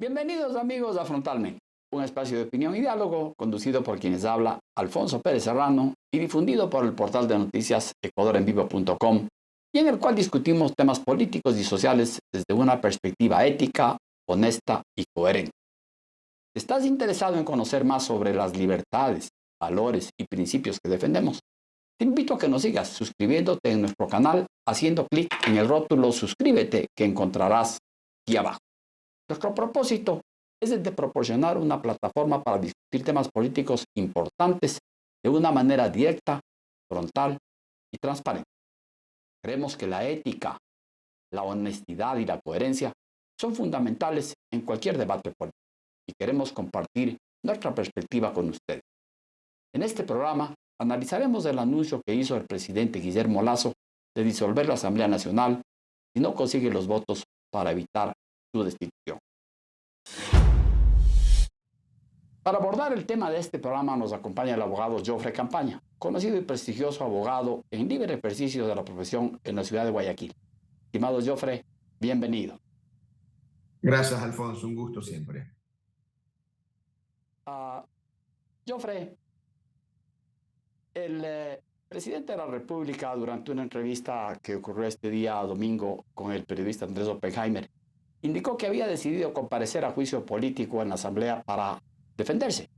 Bienvenidos amigos a Frontalmente, un espacio de opinión y diálogo conducido por quienes habla Alfonso Pérez Serrano y difundido por el portal de noticias ecuadorenvivo.com, y en el cual discutimos temas políticos y sociales desde una perspectiva ética, honesta y coherente. Si estás interesado en conocer más sobre las libertades, valores y principios que defendemos, te invito a que nos sigas suscribiéndote en nuestro canal haciendo clic en el rótulo suscríbete que encontrarás aquí abajo. Nuestro propósito es el de proporcionar una plataforma para discutir temas políticos importantes de una manera directa, frontal y transparente. Creemos que la ética, la honestidad y la coherencia son fundamentales en cualquier debate político y queremos compartir nuestra perspectiva con ustedes. En este programa analizaremos el anuncio que hizo el presidente Guillermo Lasso de disolver la Asamblea Nacional si no consigue los votos para evitar su destitución. Para abordar el tema de este programa nos acompaña el abogado Jofre Campaña, conocido y prestigioso abogado en libre ejercicio de la profesión en la ciudad de Guayaquil. Estimado Jofre, bienvenido. Gracias, Alfonso. Un gusto siempre. Jofre, el presidente de la República, durante una entrevista que ocurrió este día domingo con el periodista Andrés Oppenheimer, indicó que había decidido comparecer a juicio político en la Asamblea para defenderse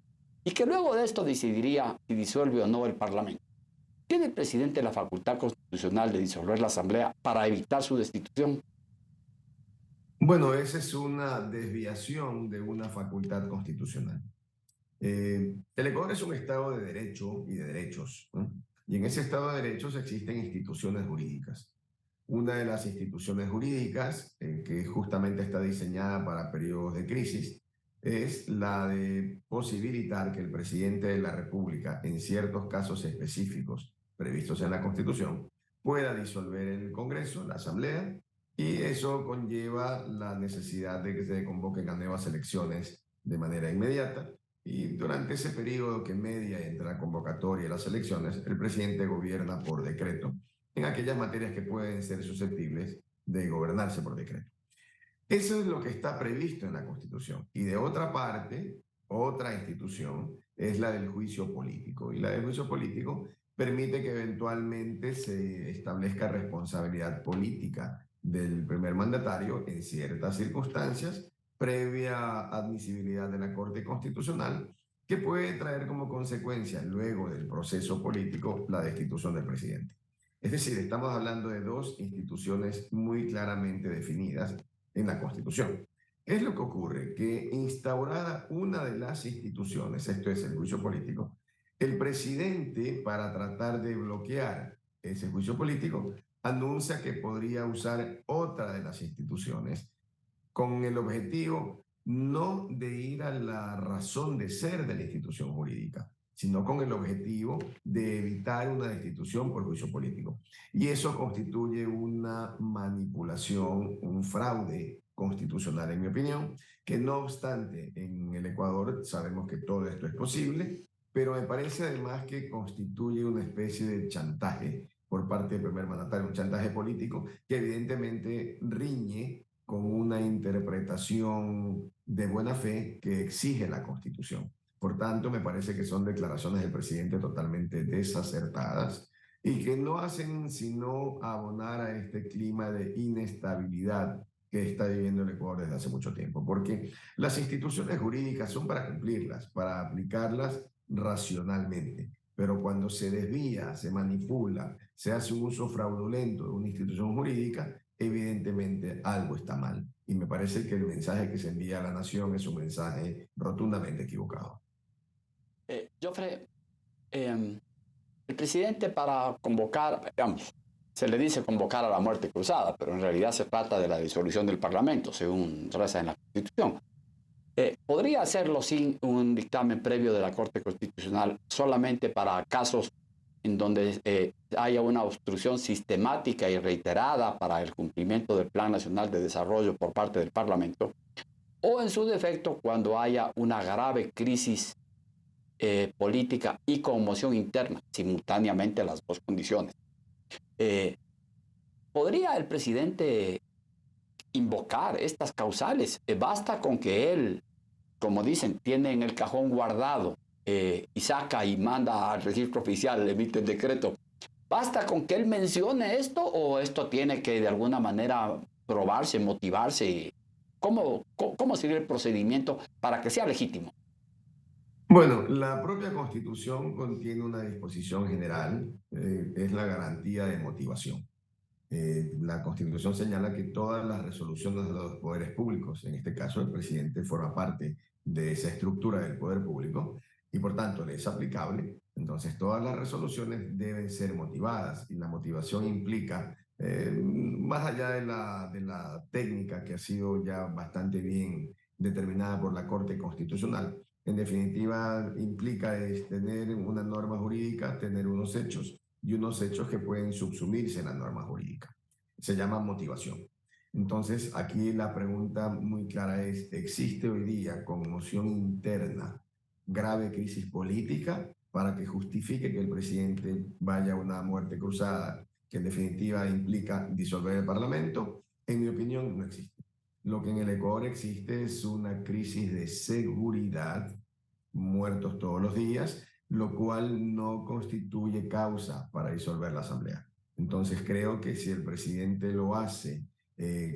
y que luego de esto decidiría si disuelve o no el Parlamento. ¿Tiene el presidente la facultad constitucional de disolver la Asamblea para evitar su destitución? Bueno, esa es una desviación de una facultad constitucional. El Ecuador es un Estado de derecho y de derechos, ¿no? Y en ese Estado de derechos existen instituciones jurídicas. Una de las instituciones jurídicas, que justamente está diseñada para periodos de crisis, es la de posibilitar que el presidente de la República, en ciertos casos específicos previstos en la Constitución, pueda disolver el Congreso, la Asamblea, y eso conlleva la necesidad de que se convoquen a nuevas elecciones de manera inmediata. Y durante ese periodo que media entre la convocatoria y las elecciones, el presidente gobierna por decreto en aquellas materias que pueden ser susceptibles de gobernarse por decreto. Eso es lo que está previsto en la Constitución. Y de otra parte, otra institución es la del juicio político. Y la del juicio político permite que eventualmente se establezca responsabilidad política del primer mandatario en ciertas circunstancias, previa admisibilidad de la Corte Constitucional, que puede traer como consecuencia, luego del proceso político, la destitución del presidente. Es decir, estamos hablando de dos instituciones muy claramente definidas en la Constitución. ¿Qué es lo que ocurre? Que instaurada una de las instituciones, esto es el juicio político, el presidente, para tratar de bloquear ese juicio político, anuncia que podría usar otra de las instituciones con el objetivo no de ir a la razón de ser de la institución jurídica, sino con el objetivo de evitar una destitución por juicio político. Y eso constituye una manipulación, un fraude constitucional, en mi opinión, que no obstante, en el Ecuador sabemos que todo esto es posible, pero me parece además que constituye una especie de chantaje por parte del primer mandatario, un chantaje político que evidentemente riñe con una interpretación de buena fe que exige la Constitución. Por tanto, me parece que son declaraciones del presidente totalmente desacertadas y que no hacen sino abonar a este clima de inestabilidad que está viviendo el Ecuador desde hace mucho tiempo, porque las instituciones jurídicas son para cumplirlas, para aplicarlas racionalmente, pero cuando se desvía, se manipula, se hace un uso fraudulento de una institución jurídica, evidentemente algo está mal. Y me parece que el mensaje que se envía a la nación es un mensaje rotundamente equivocado. Jofre, el presidente para convocar, digamos, se le dice convocar a la muerte cruzada, pero en realidad se trata de la disolución del Parlamento, según reza en la Constitución. ¿Podría hacerlo sin un dictamen previo de la Corte Constitucional solamente para casos en donde haya una obstrucción sistemática y reiterada para el cumplimiento del Plan Nacional de Desarrollo por parte del Parlamento, o en su defecto cuando haya una grave crisis política y conmoción interna, simultáneamente las dos condiciones? ¿Podría el presidente invocar estas causales. Basta con que él, como dicen, tiene en el cajón guardado y saca y manda al registro oficial, emite el decreto. ¿Basta con que él mencione esto o esto tiene que de alguna manera probarse, motivarse? ¿Cómo sería el procedimiento para que sea legítimo? Bueno, la propia Constitución contiene una disposición general, es la garantía de motivación. La Constitución señala que todas las resoluciones de los poderes públicos, en este caso el presidente forma parte de esa estructura del poder público y por tanto le es aplicable. Entonces todas las resoluciones deben ser motivadas y la motivación implica, más allá de la técnica que ha sido ya bastante bien determinada por la Corte Constitucional, en definitiva implica tener una norma jurídica, tener unos hechos y unos hechos que pueden subsumirse en la norma jurídica. Se llama motivación. Entonces, aquí la pregunta muy clara es, ¿existe hoy día conmoción interna, grave crisis política para que justifique que el presidente vaya a una muerte cruzada que en definitiva implica disolver el Parlamento? En mi opinión, no existe. Lo que en el Ecuador existe es una crisis de seguridad, muertos todos los días, lo cual no constituye causa para disolver la Asamblea. Entonces creo que si el presidente lo hace,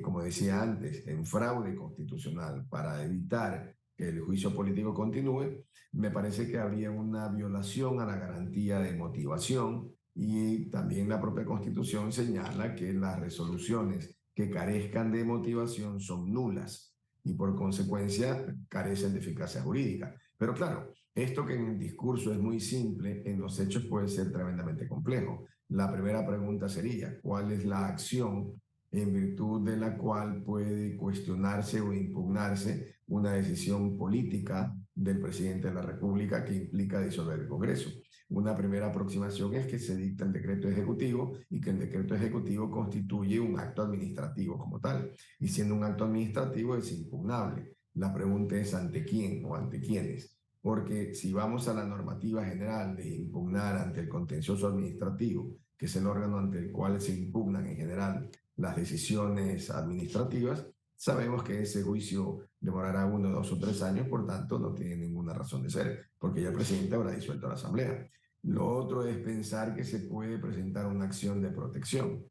como decía antes, en fraude constitucional para evitar que el juicio político continúe, me parece que habría una violación a la garantía de motivación y también la propia Constitución señala que las resoluciones que carezcan de motivación son nulas y por consecuencia carecen de eficacia jurídica. Pero claro, esto que en el discurso es muy simple, en los hechos puede ser tremendamente complejo. La primera pregunta sería, ¿cuál es la acción en virtud de la cual puede cuestionarse o impugnarse una decisión política del presidente de la República que implica disolver el Congreso? Una primera aproximación es que se dicta el decreto ejecutivo y que el decreto ejecutivo constituye un acto administrativo como tal. Y siendo un acto administrativo es impugnable. La pregunta es ante quién o ante quiénes. Porque si vamos a la normativa general de impugnar ante el contencioso administrativo, que es el órgano ante el cual se impugnan en general las decisiones administrativas, sabemos que ese juicio demorará 1, 2 o 3 años, por tanto no tiene ninguna razón de ser, porque ya el presidente habrá disuelto la Asamblea. Lo otro es pensar que se puede presentar una acción de protección.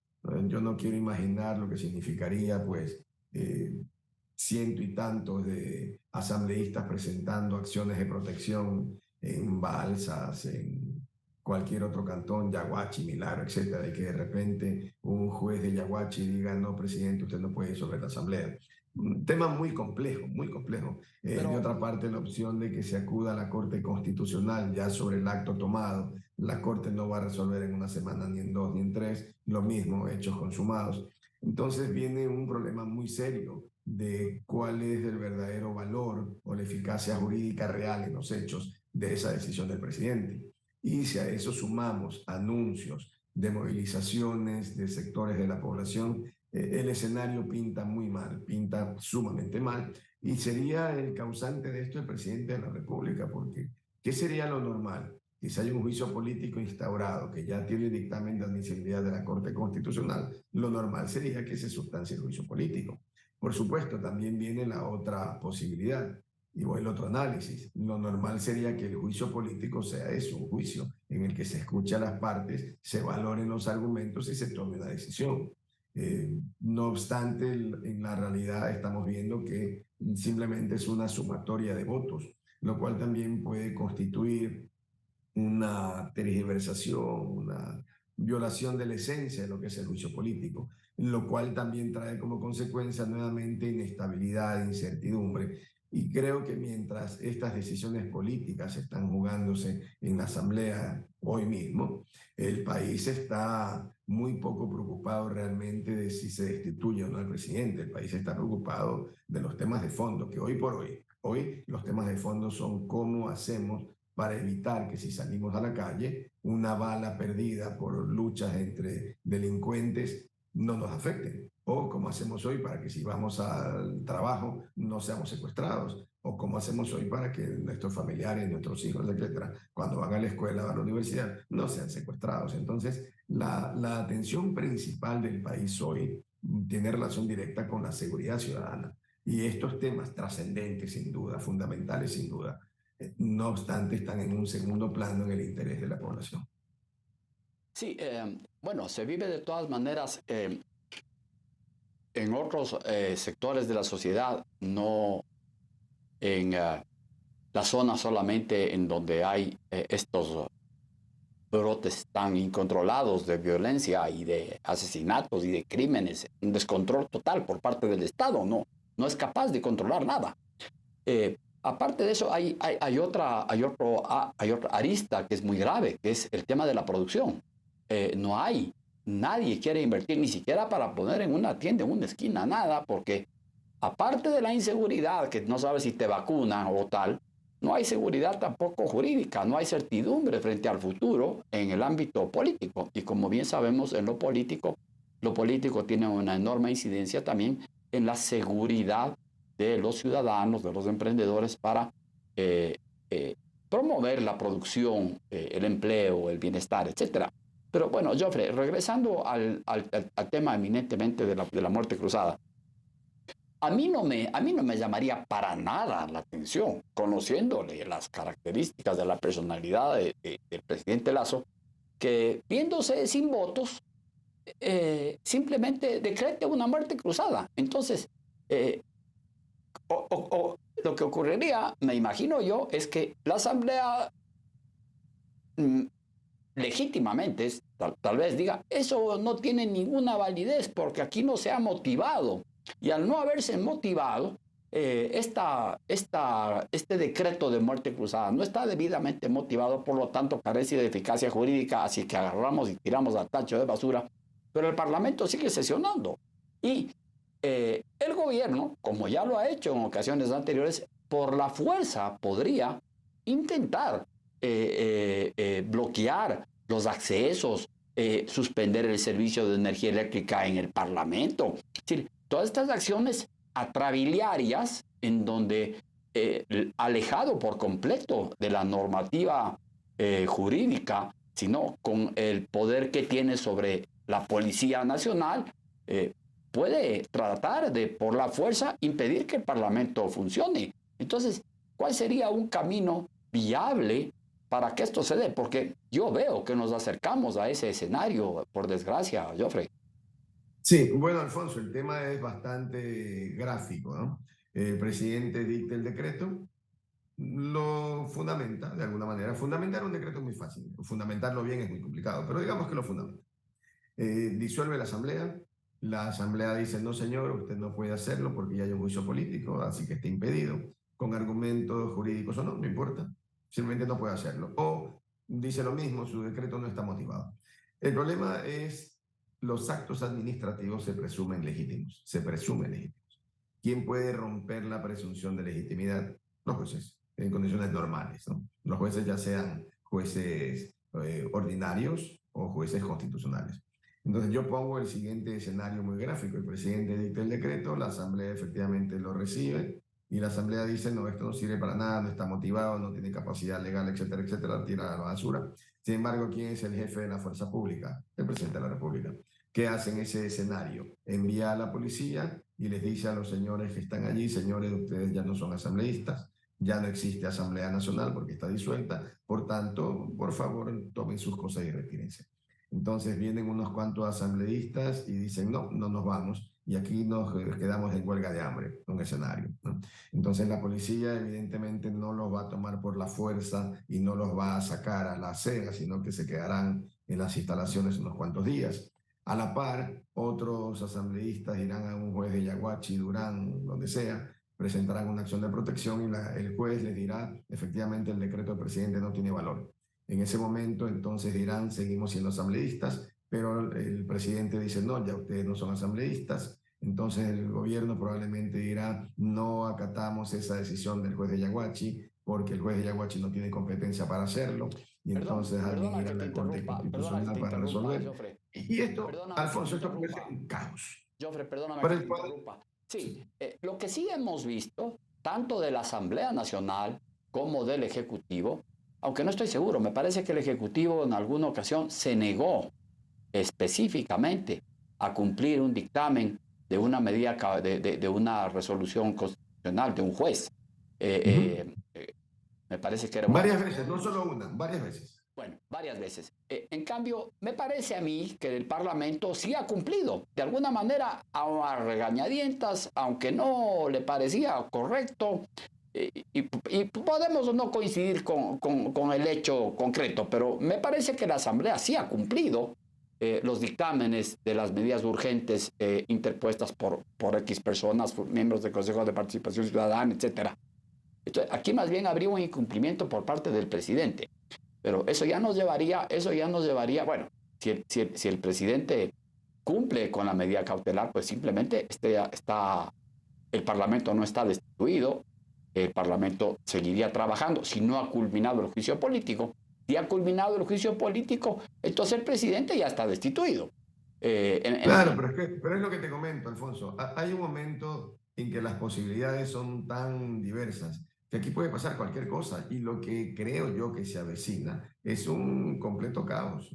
Yo no quiero imaginar lo que significaría, pues, ciento y tantos de asambleístas presentando acciones de protección en Balsas, en cualquier otro cantón, Yaguachi, Milagro, etcétera, y que de repente un juez de Yaguachi diga, no, presidente, usted no puede disolver la asamblea. Un tema muy complejo, muy complejo. De otra parte, la opción de que se acuda a la Corte Constitucional ya sobre el acto tomado, la Corte no va a resolver en una semana, ni en 2, ni en 3, lo mismo, hechos consumados. Entonces viene un problema muy serio de cuál es el verdadero valor o la eficacia jurídica real en los hechos de esa decisión del presidente. Y si a eso sumamos anuncios de movilizaciones de sectores de la población, el escenario pinta muy mal, pinta sumamente mal, y sería el causante de esto el presidente de la República, porque ¿qué sería lo normal? Que si hay un juicio político instaurado que ya tiene dictamen de admisibilidad de la Corte Constitucional, lo normal sería que se sustancie el juicio político. Por supuesto, también viene la otra posibilidad y el otro análisis. Lo normal sería que el juicio político sea eso, un juicio en el que se escucha a las partes, se valoren los argumentos y se tome una decisión. No obstante, en la realidad estamos viendo que simplemente es una sumatoria de votos, lo cual también puede constituir una tergiversación, una violación de la esencia de lo que es el juicio político, lo cual también trae como consecuencia nuevamente inestabilidad, incertidumbre. Y creo que mientras estas decisiones políticas están jugándose en la Asamblea hoy mismo, el país está muy poco preocupado realmente de si se destituye o no al presidente. El país está preocupado de los temas de fondo, que hoy por hoy los temas de fondo son cómo hacemos para evitar que si salimos a la calle, una bala perdida por luchas entre delincuentes no nos afecten. O como hacemos hoy para que si vamos al trabajo no seamos secuestrados. O como hacemos hoy para que nuestros familiares, nuestros hijos, etcétera, cuando van a la escuela o a la universidad, no sean secuestrados. Entonces, la atención principal del país hoy tiene relación directa con la seguridad ciudadana. Y estos temas trascendentes, sin duda, fundamentales, sin duda, no obstante, están en un segundo plano en el interés de la población. Sí, bueno, se vive de todas maneras en otros sectores de la sociedad, no en la zona solamente en donde hay estos brotes tan incontrolados de violencia y de asesinatos y de crímenes, un descontrol total por parte del Estado, no es capaz de controlar nada. Aparte de eso, hay otra arista que es muy grave, que es el tema de la producción. Nadie quiere invertir ni siquiera para poner en una tienda, en una esquina, nada, porque aparte de la inseguridad, que no sabes si te vacunan o tal, no hay seguridad tampoco jurídica, no hay certidumbre frente al futuro en el ámbito político. Y como bien sabemos, en lo político tiene una enorme incidencia también en la seguridad de los ciudadanos, de los emprendedores para promover la producción, el empleo, el bienestar, etc. Pero bueno, Jofre, regresando al tema eminentemente de la muerte cruzada, a mí no me llamaría para nada la atención, conociéndole las características de la personalidad del presidente Lasso, que viéndose sin votos, simplemente decrete una muerte cruzada. Entonces, lo que ocurriría, me imagino yo, es que la Asamblea legítimamente, tal vez diga, eso no tiene ninguna validez porque aquí no se ha motivado. Y al no haberse motivado, este decreto de muerte cruzada no está debidamente motivado, por lo tanto carece de eficacia jurídica, así que agarramos y tiramos al tacho de basura, pero el Parlamento sigue sesionando. Y el gobierno, como ya lo ha hecho en ocasiones anteriores, por la fuerza podría intentar bloquear los accesos, suspender el servicio de energía eléctrica en el Parlamento. Es decir, todas estas acciones atrabiliarias en donde, alejado por completo de la normativa jurídica, sino con el poder que tiene sobre la Policía Nacional, puede tratar de, por la fuerza, impedir que el Parlamento funcione. Entonces, ¿cuál sería un camino viable para que esto se dé? Porque yo veo que nos acercamos a ese escenario, por desgracia, Jofre. Sí, bueno, Alfonso, el tema es bastante gráfico, ¿no? El presidente dicta el decreto, lo fundamenta de alguna manera. Fundamentar un decreto es muy fácil, fundamentarlo bien es muy complicado, pero digamos que lo fundamenta. Disuelve la asamblea dice, no señor, usted no puede hacerlo porque ya hay un juicio político, así que está impedido, con argumentos jurídicos o no, no importa, simplemente no puede hacerlo. O dice lo mismo, su decreto no está motivado. El problema es los actos administrativos se presumen legítimos, se presumen legítimos. ¿Quién puede romper la presunción de legitimidad? Los jueces, en condiciones normales, ¿no? Los jueces ya sean jueces ordinarios o jueces constitucionales. Entonces yo pongo el siguiente escenario muy gráfico. El presidente dicta el decreto, la asamblea efectivamente lo recibe y la asamblea dice, no, esto no sirve para nada, no está motivado, no tiene capacidad legal, etcétera, etcétera, tira a la basura. Sin embargo, ¿quién es el jefe de la fuerza pública? El presidente de la República. ¿Qué hace en ese escenario? Envía a la policía y les dice a los señores que están allí, señores, ustedes ya no son asambleístas, ya no existe Asamblea Nacional porque está disuelta, por tanto, por favor, tomen sus cosas y retírense. Entonces vienen unos cuantos asambleístas y dicen, no, no nos vamos y aquí nos quedamos en huelga de hambre, un escenario, ¿no? Entonces la policía evidentemente no los va a tomar por la fuerza y no los va a sacar a la acera, sino que se quedarán en las instalaciones unos cuantos días. A la par, otros asambleístas irán a un juez de Yaguachi, Durán, donde sea, presentarán una acción de protección y el juez les dirá, efectivamente el decreto del presidente no tiene valor. En ese momento, entonces dirán, seguimos siendo asambleístas, pero el presidente dice, no, ya ustedes no son asambleístas. Entonces el gobierno probablemente dirá, no acatamos esa decisión del juez de Yaguachi, porque el juez de Yaguachi no tiene competencia para hacerlo, y entonces alguien irá a la Corte Constitucional para resolver. Jofre. Y esto, Perdóname que te Alfonso, esto puede ser interrumpa. un caos. Jofre, perdóname Por que el te cual, interrumpa. Sí, sí. lo que sí hemos visto, tanto de la Asamblea Nacional como del Ejecutivo, aunque no estoy seguro, me parece que el Ejecutivo en alguna ocasión se negó específicamente a cumplir un dictamen de una medida, de una resolución constitucional de un juez. Me parece que era una... Varias veces, no solo una, varias veces. Bueno, varias veces. En cambio, me parece a mí que el Parlamento sí ha cumplido. De alguna manera, a regañadientas, aunque no le parecía correcto, y podemos no coincidir con el hecho concreto, pero me parece que la Asamblea sí ha cumplido los dictámenes de las medidas urgentes interpuestas por X personas, por miembros del Consejo de Participación Ciudadana, etcétera. Entonces, aquí más bien habría un incumplimiento por parte del presidente. Pero eso ya nos llevaría, bueno, si el presidente cumple con la medida cautelar, pues simplemente el Parlamento no está destituido, el Parlamento seguiría trabajando si no ha culminado el juicio político. Si ha culminado el juicio político, entonces el presidente ya está destituido. Claro, pero es lo que te comento, Alfonso. Hay un momento en que las posibilidades son tan diversas que aquí puede pasar cualquier cosa y lo que creo yo que se avecina es un completo caos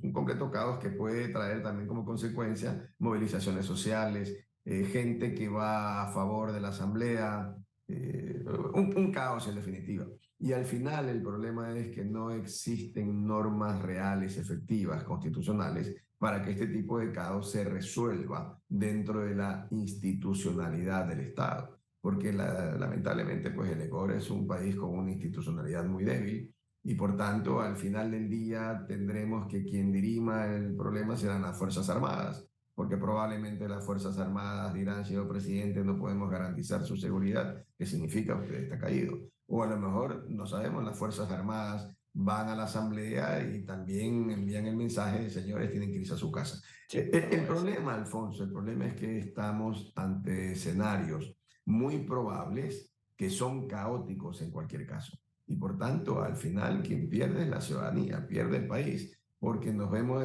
que puede traer también como consecuencia movilizaciones sociales, gente que va a favor de la asamblea, un caos en definitiva. Y al final el problema es que no existen normas reales, efectivas, constitucionales, para que este tipo de caos se resuelva dentro de la institucionalidad del Estado. Porque lamentablemente pues el Ecuador es un país con una institucionalidad muy débil y por tanto al final del día tendremos que quien dirima el problema serán las Fuerzas Armadas, porque probablemente las Fuerzas Armadas dirán, señor presidente, no podemos garantizar su seguridad, ¿qué significa? Usted está caído. O a lo mejor, no sabemos, las Fuerzas Armadas van a la asamblea y también envían el mensaje de señores, tienen que irse a su casa. Sí, El problema, Alfonso, el problema es que estamos ante escenarios muy probables que son caóticos en cualquier caso. Y por tanto, al final, quien pierde es la ciudadanía, pierde el país, porque nos vemos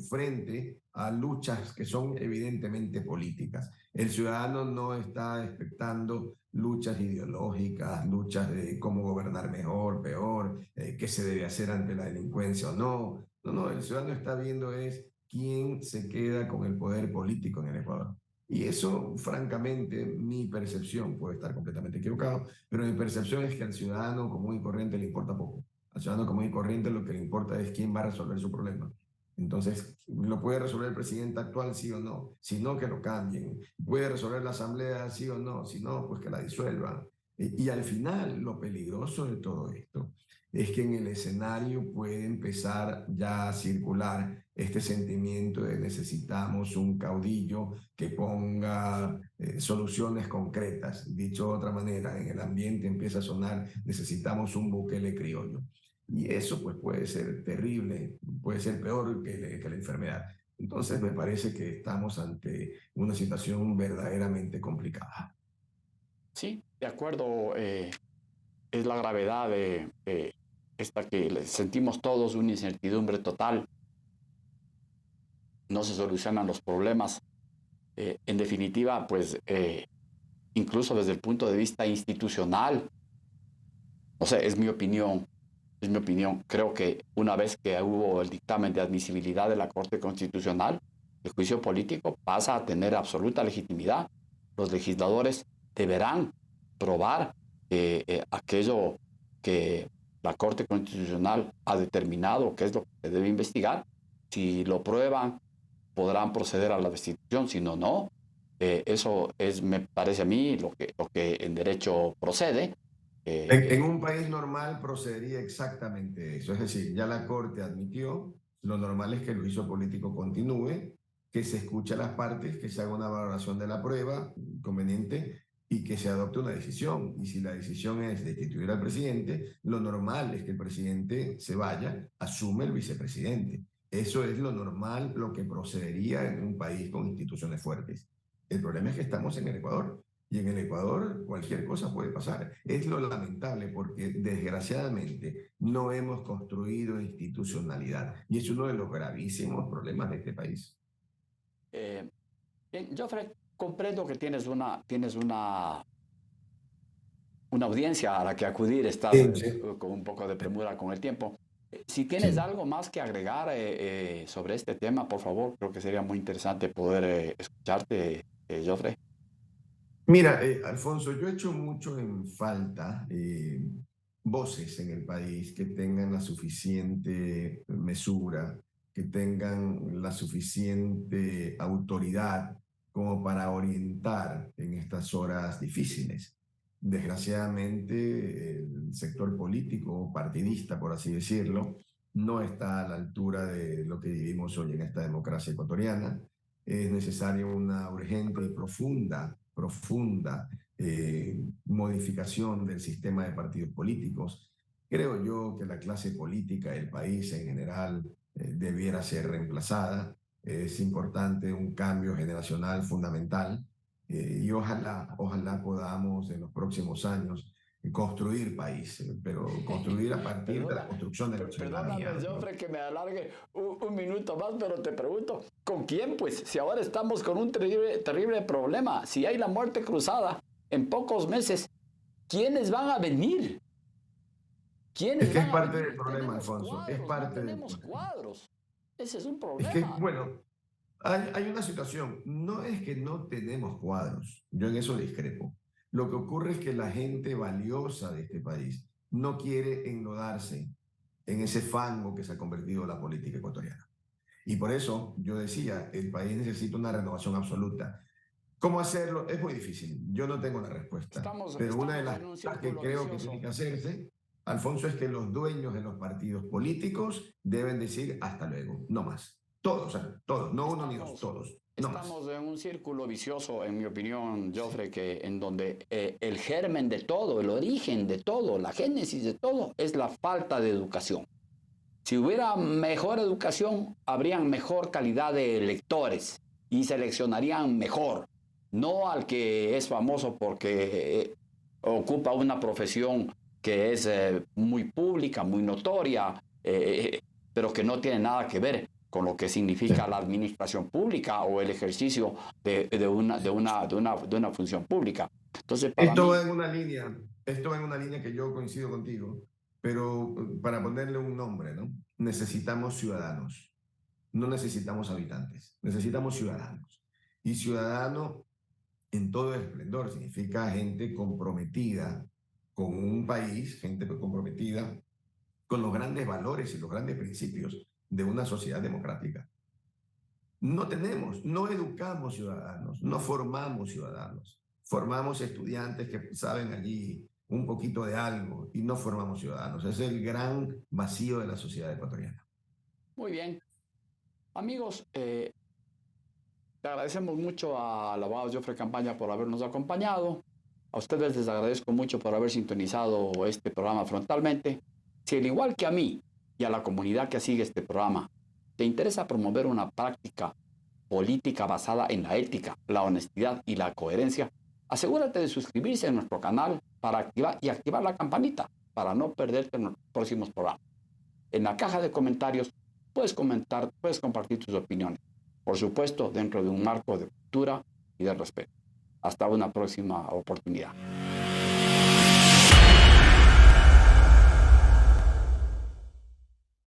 frente a luchas que son evidentemente políticas. El ciudadano no está expectando luchas ideológicas, luchas de cómo gobernar mejor, peor, qué se debe hacer ante la delincuencia o no. No, el ciudadano está viendo es quién se queda con el poder político en el Ecuador. Y eso, francamente, mi percepción, puede estar completamente equivocado, pero mi percepción es que al ciudadano común y corriente le importa poco. Al ciudadano común y corriente lo que le importa es quién va a resolver su problema. Entonces, ¿lo puede resolver el presidente actual, sí o no? Si no, que lo cambien. ¿Puede resolver la asamblea, sí o no? Si no, pues que la disuelvan. Y al final, lo peligroso de todo esto es que en el escenario puede empezar ya a circular este sentimiento de necesitamos un caudillo que ponga soluciones concretas. Dicho de otra manera, en el ambiente empieza a sonar necesitamos un Bukele criollo. Y eso pues puede ser terrible, puede ser peor que la enfermedad. Entonces me parece que estamos ante una situación verdaderamente complicada. sí, de acuerdo. Es la gravedad de esta que sentimos todos, una incertidumbre total. No se solucionan los problemas. En definitiva, pues incluso desde el punto de vista institucional, no sé, es mi opinión. Creo que una vez que hubo el dictamen de admisibilidad de la Corte Constitucional, el juicio político pasa a tener absoluta legitimidad. Los legisladores deberán probar aquello que la Corte Constitucional ha determinado que es lo que se debe investigar. Si lo prueban, podrán proceder a la destitución, si no, no. Eso es, me parece a mí, lo que en derecho procede. En un país normal procedería exactamente eso. Es decir, ya la Corte admitió, lo normal es que el juicio político continúe, que se escuche a las partes, que se haga una valoración de la prueba conveniente y que se adopte una decisión. Y si la decisión es destituir al presidente, lo normal es que el presidente se vaya, asume el vicepresidente. Eso es lo normal, lo que procedería en un país con instituciones fuertes. El problema es que estamos en el Ecuador. Y en el Ecuador cualquier cosa puede pasar. Es lo lamentable porque desgraciadamente no hemos construido institucionalidad y es uno de los gravísimos problemas de este país. Joffrey, comprendo que tienes una audiencia a la que acudir, estás Sí, sí. con un poco de premura con el tiempo. Si tienes Sí. algo más que agregar sobre este tema, por favor, creo que sería muy interesante poder escucharte, Jofre. Mira, Alfonso, yo echo mucho en falta voces en el país que tengan la suficiente mesura, que tengan la suficiente autoridad como para orientar en estas horas difíciles. Desgraciadamente, el sector político, partidista, por así decirlo, no está a la altura de lo que vivimos hoy en esta democracia ecuatoriana. Es necesaria una urgente y profunda modificación del sistema de partidos políticos. Creo yo que la clase política del país en general debiera ser reemplazada. Es importante un cambio generacional fundamental y ojalá podamos en los próximos años construir país, pero construir a partir de la Perdona, construcción de la perdóname, ciudadanía, ¿no? Jofre, que me alargue un minuto más, pero te pregunto, ¿con quién? Pues si ahora estamos con un terrible problema, si hay la muerte cruzada en pocos meses, ¿quiénes van a venir? Es ¿Quiénes que es van a parte venir? del No problema, tenemos Alfonso, es cuadros, no parte del tenemos problema. cuadros. Ese es un Es que, problema. bueno, hay una situación, no es que no tenemos cuadros, yo en eso discrepo. Lo que ocurre es que la gente valiosa de este país no quiere enlodarse en ese fango que se ha convertido la política ecuatoriana. Y por eso yo decía, el país necesita una renovación absoluta. ¿Cómo hacerlo? Es muy difícil, yo no tengo la respuesta, pero una de Estamos las en un cosas que círculo creo que tiene vicioso. que hacerse, Alfonso, es que los dueños de los partidos políticos deben decir hasta luego, no más. Todos, o sea, todos, no uno ni dos, Estamos, todos, no más. estamos en un círculo vicioso, en mi opinión, Sí. Joffre, que en donde el germen de todo, el origen de todo, la génesis de todo, es la falta de educación. Si hubiera mejor educación, habrían mejor calidad de electores y seleccionarían mejor, no al que es famoso porque ocupa una profesión que es muy pública, muy notoria, pero que no tiene nada que ver con lo que significa la administración pública o el ejercicio de una función pública. Entonces, para Esto va mí, en una línea, esto va en una línea que yo coincido contigo, pero para ponerle un nombre, ¿no? Necesitamos ciudadanos, no necesitamos habitantes, necesitamos ciudadanos. Y ciudadano en todo el esplendor significa gente comprometida con un país, gente comprometida con los grandes valores y los grandes principios de una sociedad democrática. No tenemos, no educamos ciudadanos, no formamos ciudadanos. Formamos estudiantes que saben allí un poquito de algo y no formamos ciudadanos. Es el gran vacío de la sociedad ecuatoriana. muy bien. Amigos, le agradecemos mucho al abogado Jofre Campaña por habernos acompañado. A ustedes les agradezco mucho por haber sintonizado este programa frontalmente. Si al igual que a mí y a la comunidad que sigue este programa, te interesa promover una práctica política basada en la ética, la honestidad y la coherencia, asegúrate de suscribirse a nuestro canal para activar la campanita para no perderte en los próximos programas. En la caja de comentarios puedes compartir tus opiniones, por supuesto dentro de un marco de cultura y de respeto. Hasta una próxima oportunidad.